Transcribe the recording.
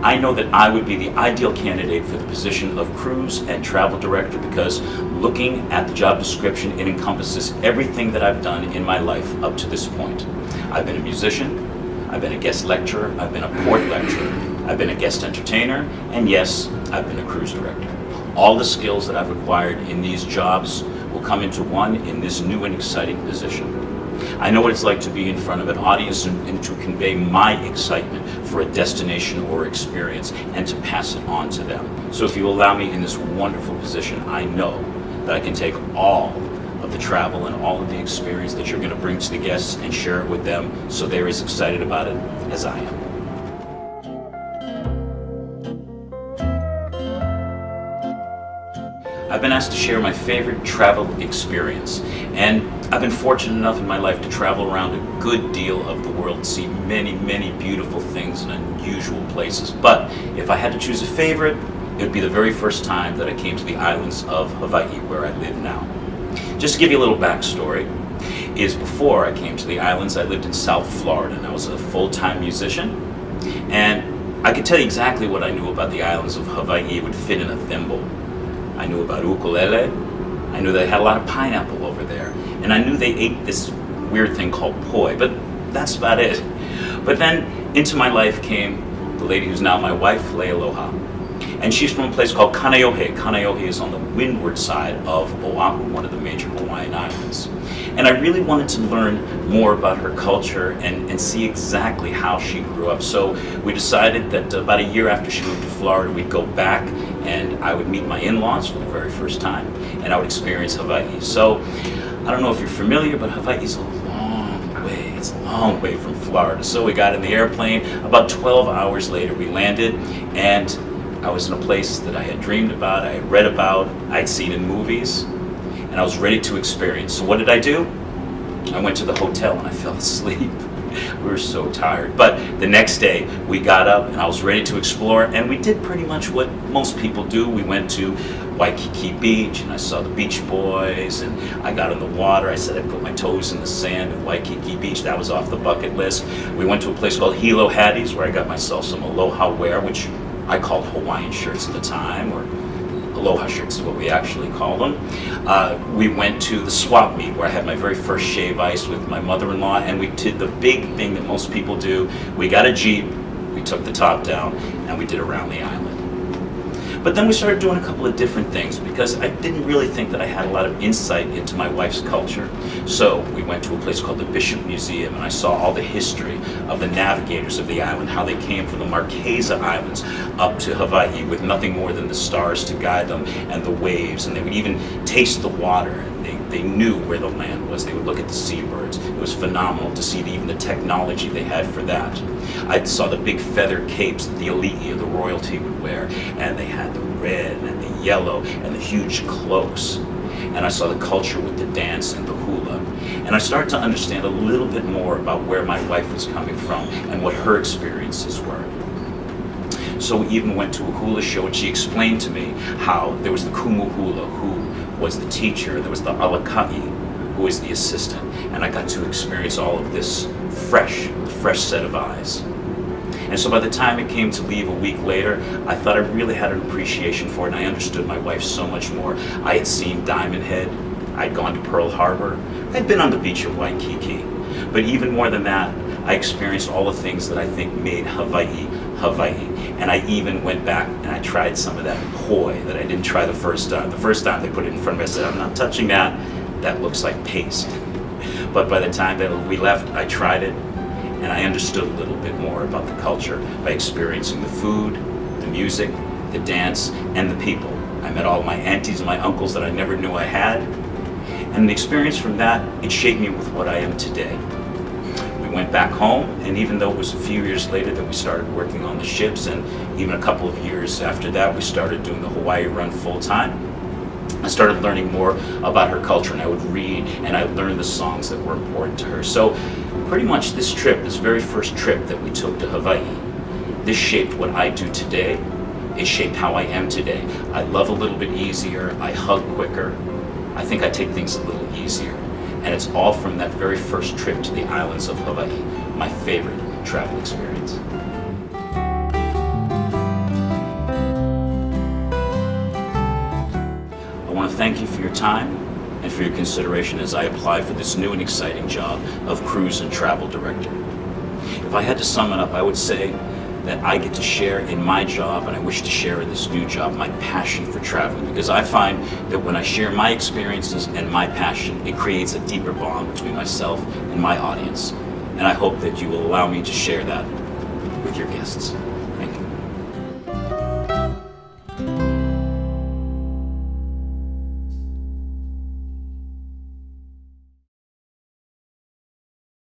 I know that I would be the ideal candidate for the position of cruise and travel director because looking at the job description, it encompasses everything that I've done in my life up to this point. I've been a musician, I've been a guest lecturer, I've been a port lecturer, I've been a guest entertainer, and yes, I've been a cruise director. All the skills that I've acquired in these jobs will come into one in this new and exciting position. I know what it's like to be in front of an audience and to convey my excitement for a destination or experience and to pass it on to them. So if you allow me in this wonderful position, I know that I can take all of the travel and all of the experience that you're going to bring to the guests and share it with them so they're as excited about it as I am. I've been asked to share my favorite travel experience, and I've been fortunate enough in my life to travel around a good deal of the world and see many, many beautiful things and unusual places. But if I had to choose a favorite, it would be the very first time that I came to the islands of Hawaii, where I live now. Just to give you a little backstory, is before I came to the islands, I lived in South Florida, and I was a full-time musician, and I could tell you exactly what I knew about the islands of Hawaii. It would fit in a thimble. I knew about ukulele, I knew they had a lot of pineapple over there, and I knew they ate this weird thing called poi, but that's about it. But then into my life came the lady who's now my wife, Lealoha, and she's from a place called Kaneohe. Kaneohe is on the windward side of Oahu, one of the major Hawaiian islands. And I really wanted to learn more about her culture and see exactly how she grew up. So we decided that about a year after she moved to Florida, we'd go back and I would meet my in-laws for the very first time, and I would experience Hawaii. So I don't know if you're familiar, but Hawaii's a long way. It's a long way from Florida. So we got in the airplane. About 12 hours later, we landed, and I was in a place that I had dreamed about, I had read about, I'd seen in movies, and I was ready to experience. So what did I do? I went to the hotel and I fell asleep. We were so tired. But the next day we got up and I was ready to explore, and we did pretty much what most people do. We went to Waikiki Beach and I saw the Beach Boys, and I got in the water. I said I'd put my toes in the sand of Waikiki Beach. That was off the bucket list. We went to a place called Hilo Hattie's where I got myself some aloha wear, which I called Hawaiian shirts at the time, or aloha shirts is what we actually call them. We went to the swap meet where I had my very first shave ice with my mother-in-law, and we did the big thing that most people do. We got a Jeep, we took the top down, and we did around the island. But then we started doing a couple of different things because I didn't really think that I had a lot of insight into my wife's culture. So we went to a place called the Bishop Museum, and I saw all the history of the navigators of the island, how they came from the Marquesa Islands up to Hawaii with nothing more than the stars to guide them and the waves, and they would even taste the water. They knew where the land was. They would look at the seabirds. It was phenomenal to see even the technology they had for that. I saw the big feather capes that the elite of the royalty would wear, and they had the red and the yellow and the huge cloaks. And I saw the culture with the dance and the hula. And I started to understand a little bit more about where my wife was coming from and what her experiences were. So we even went to a hula show, and she explained to me how there was the kumu hula, who was the teacher, there was the alaka'i, who was the assistant, and I got to experience all of this fresh set of eyes. And so by the time it came to leave a week later, I thought I really had an appreciation for it, and I understood my wife so much more. I had seen Diamond Head, I'd gone to Pearl Harbor, I'd been on the beach of Waikiki, but even more than that, I experienced all the things that I think made Hawaii, Hawaii. And I even went back and I tried some of that poi that I didn't try the first time. The first time they put it in front of me, I said, I'm not touching that. That looks like paste. But by the time that we left, I tried it, and I understood a little bit more about the culture by experiencing the food, the music, the dance, and the people. I met all my aunties and my uncles that I never knew I had. And the experience from that, it shaped me with what I am today. We went back home, and even though it was a few years later that we started working on the ships, and even a couple of years after that we started doing the Hawaii run full-time, I started learning more about her culture, and I would read and I learned the songs that were important to her. So pretty much this trip, this very first trip that we took to Hawaii, this shaped what I do today. It shaped how I am today. I love a little bit easier, I hug quicker, I think I take things a little easier. And it's all from that very first trip to the islands of Hawaii, my favorite travel experience. thank you for your time and for your consideration as I apply for this new and exciting job of Cruise and Travel Director. If I had to sum it up, I would say that I get to share in my job, and I wish to share in this new job, my passion for traveling, because I find that when I share my experiences and my passion, it creates a deeper bond between myself and my audience. And I hope that you will allow me to share that with your guests.